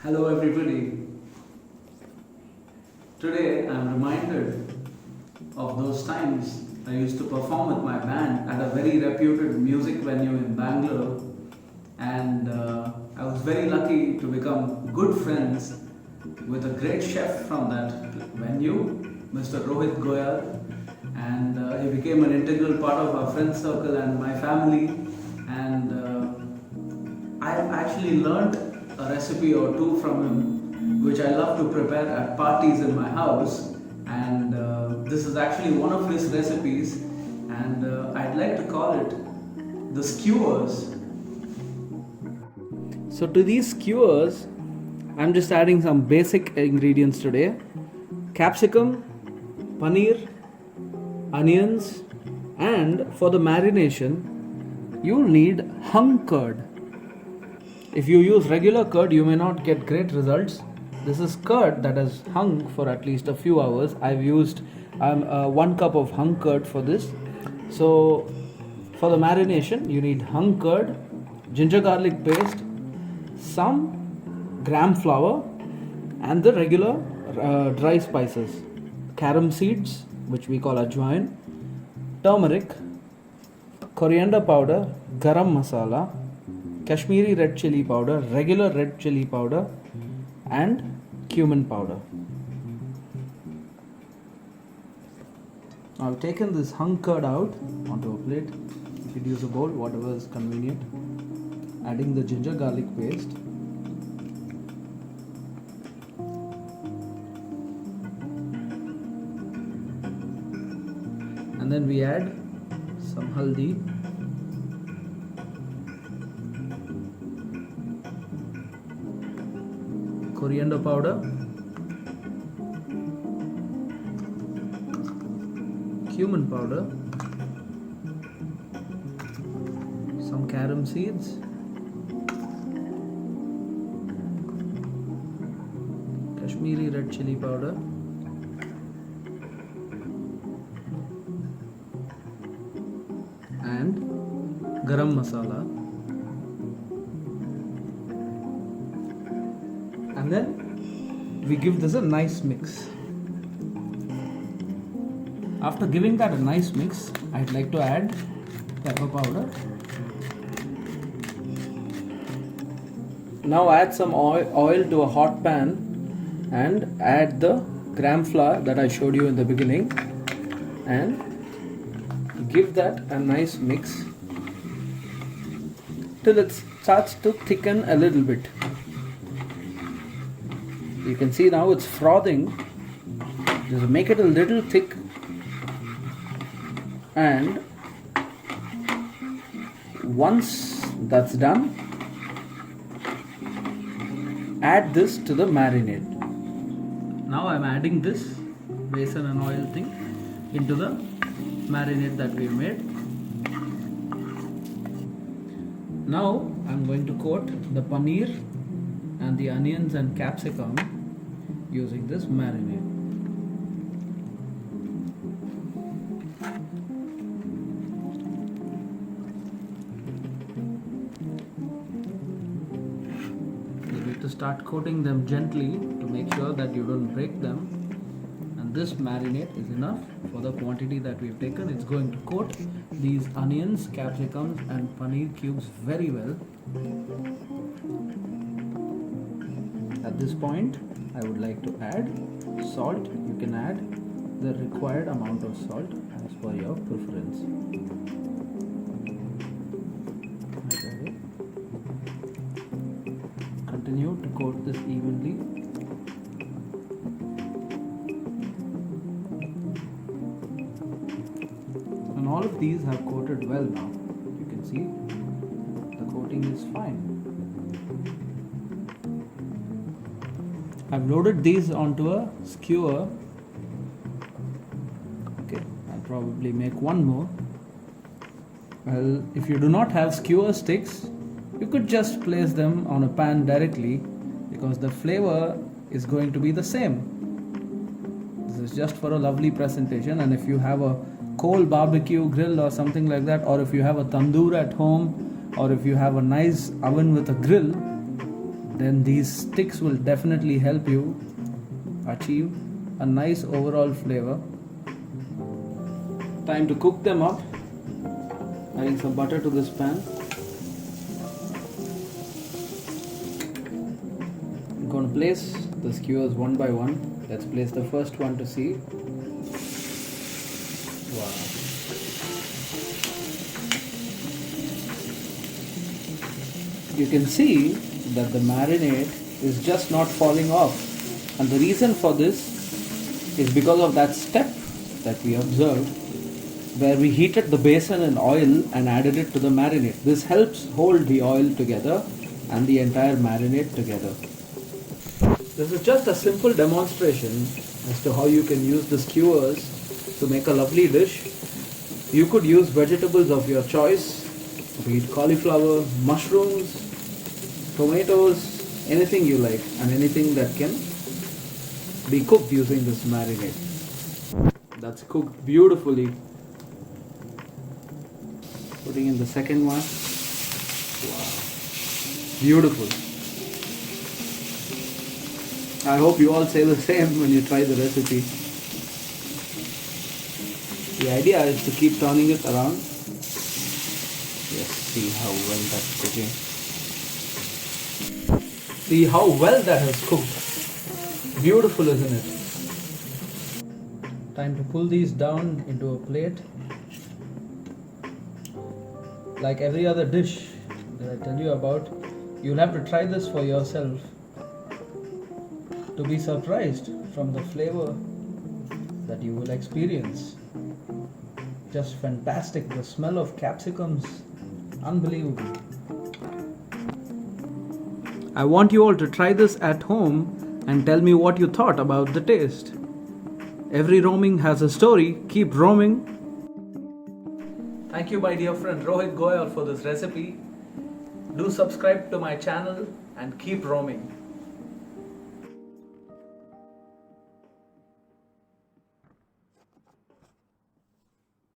Hello everybody. Today I'm reminded of those times I used to perform with my band at a very reputed music venue in Bangalore, and I was very lucky to become good friends with a great chef from that venue, Mr. Rohit Goyal, and he became an integral part of our friend circle and my family, and I actually learned a recipe or two from him which I love to prepare at parties in my house, and this is actually one of his recipes, and I'd like to call it the skewers. So to these skewers I'm just adding some basic ingredients today: capsicum, paneer, onions, and for the marination you'll need hung curd. If you use regular curd, you may not get great results. This is curd that has hung for at least a few hours. I've used 1 cup of hung curd for this. So, for the marination, you need hung curd, ginger garlic paste, some gram flour, and the regular dry spices: carom seeds, which we call ajwain, turmeric, coriander powder, garam masala, Kashmiri red chilli powder, regular red chilli powder, and cumin powder. I've taken this hung curd out onto a plate. You could use a bowl, whatever is convenient. Adding the ginger garlic paste. And then we add some haldi, coriander powder, cumin powder, some carom seeds, Kashmiri red chilli powder, and garam masala. And then we give this a nice mix. After giving that a nice mix, I'd like to add pepper powder. Now add some oil to a hot pan and add the gram flour that I showed you in the beginning, and give that a nice mix till it starts to thicken a little bit. You can see now it's frothing. Just make it a little thick, and once that's done, add this to the marinade. Now I'm adding this besan and oil thing into the marinade that we made. Now I'm going to coat the paneer and the onions and capsicum using this marinade. You need to start coating them gently to make sure that you don't break them, and this marinade is enough for the quantity that we've taken. It's going to coat these onions, capsicums and paneer cubes very well. At this point, I would like to add salt. You can add the required amount of salt as per your preference. Continue to coat this evenly. And all of these have coated well now. You can see the coating is fine. I've loaded these onto a skewer. Okay, I'll probably make one more. Well, if you do not have skewer sticks, you could just place them on a pan directly, because the flavor is going to be the same. This is just for a lovely presentation, and if you have a coal barbecue grill or something like that, or if you have a tandoor at home, or if you have a nice oven with a grill, then these sticks will definitely help you achieve a nice overall flavor. Time to cook them up. Adding some butter to this pan. I'm going to place the skewers one by one. Let's place the first one to see. Wow. You can see that the marinade is just not falling off, and the reason for this is because of that step that we observed where we heated the basin in oil and added it to the marinade. This helps hold the oil together and the entire marinade together. This is just a simple demonstration as to how you can use the skewers to make a lovely dish. You could use vegetables of your choice, be it cauliflower, mushrooms, tomatoes, anything you like, and anything that can be cooked using this marinade. That's cooked beautifully. Putting in the second one. Wow. Beautiful. I hope you all say the same when you try the recipe. The idea is to keep turning it around. Let's see how well that's cooking. See how well that has cooked. Beautiful, isn't it? Time to pull these down into a plate. Like every other dish that I tell you about, you'll have to try this for yourself to be surprised from the flavor that you will experience. Just fantastic. The smell of capsicums, unbelievable. I want you all to try this at home and tell me what you thought about the taste. Every roaming has a story. Keep roaming. Thank you, my dear friend Rohit Goyal, for this recipe. Do subscribe to my channel and keep roaming.